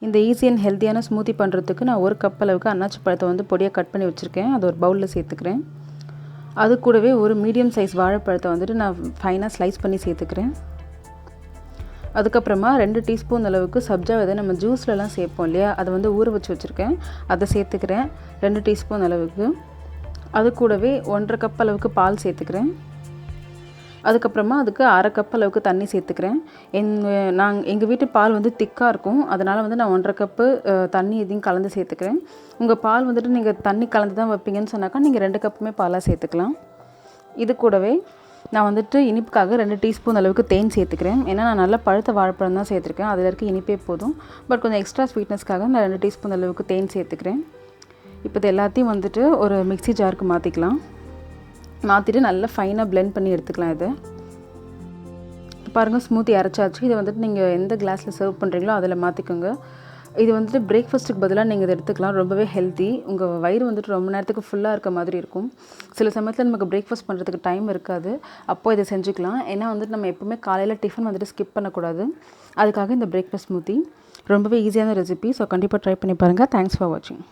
இந்த easy and ஹெல்த்தியான smoothie பண்ணுறதுக்கு நான் 1 கப் அளவுக்கு அன்னாச்சி பழத்தை வந்து பொடியாக கட் பண்ணி வச்சுருக்கேன். அது ஒரு பவுலில் சேர்த்துக்கிறேன். அது கூடவே ஒரு மீடியம் சைஸ் வாழைப்பழத்தை வந்துட்டு நான் ஃபைனாக ஸ்லைஸ் பண்ணி சேர்த்துக்கிறேன். அதுக்கப்புறமா 2 டீஸ்பூன் அளவுக்கு சப்ஜா விதை நம்ம ஜூஸ்லலாம் சேர்ப்போம் இல்லையா, அதை வந்து ஊற வச்சு வச்சுருக்கேன். அதை சேர்த்துக்கிறேன் 2 டீஸ்பூன் அளவுக்கு. அது கூடவே 1.5 கப் அளவுக்கு பால் சேர்த்துக்கிறேன். அதுக்கப்புறமா அதுக்கு 1/2 கப் அளவுக்கு தண்ணி சேர்த்துக்கிறேன். எங்கள் வீட்டு பால் வந்து திக்காக இருக்கும், அதனால் வந்து நான் 1.5 கப்பு தண்ணி இதையும் கலந்து சேர்த்துக்கிறேன். உங்கள் பால் வந்துட்டு நீங்கள் தண்ணி கலந்து தான் வைப்பீங்கன்னு சொன்னாக்கா நீங்கள் 2 கப்புமே பாலாக சேர்த்துக்கலாம். இது கூடவே நான் வந்துட்டு இனிப்புக்காக 2 டீஸ்பூன் அளவுக்கு தேன் சேர்த்துக்கிறேன். ஏன்னா நான் நல்லா பழுத்த வாழைப்பழம் தான் சேர்த்துருக்கேன், அதில் இருக்க இனிப்பே போதும். பட் கொஞ்சம் எக்ஸ்ட்ரா ஸ்வீட்னஸ்க்காக நான் 2 டீஸ்பூன் அளவுக்கு தேன் சேர்த்துக்கிறேன். இப்போ இது எல்லாத்தையும் வந்துட்டு ஒரு மிக்ஸி ஜாருக்கு மாற்றிக்கலாம். மாற்றிட்டு நல்லா ஃபைனாக பிளெண்ட் பண்ணி எடுத்துக்கலாம். இது பாருங்கள், ஸ்மூத்தி அரைச்சாச்சு. இதை வந்துட்டு நீங்கள் எந்த கிளாஸில் சர்வ் பண்ணுறீங்களோ அதில் மாற்றிக்கோங்க. இது வந்துட்டு பிரேக்ஃபாஸ்ட்டுக்கு பதிலாக நீங்கள் இதை எடுத்துக்கலாம். ரொம்பவே ஹெல்த்தி. உங்கள் வயிறு வந்துட்டு ரொம்ப நேரத்துக்கு ஃபுல்லாக இருக்க மாதிரி இருக்கும். சில சமயத்தில் நமக்கு பிரேக்ஃபாஸ்ட் பண்ணுறதுக்கு டைம் இருக்காது, அப்போது இதை செஞ்சுக்கலாம். ஏன்னா வந்துட்டு நம்ம எப்போவுமே காலையில் டிஃபன் வந்துட்டு ஸ்கிப் பண்ணக்கூடாது. அதுக்காக இந்த பிரேக்ஃபாஸ்ட் ஸ்மூத்தி ரொம்பவே ஈஸியான ரெசிபி. ஸோ கண்டிப்பாக ட்ரை பண்ணி பாருங்கள். தேங்க்ஸ் ஃபார் வாட்சிங்.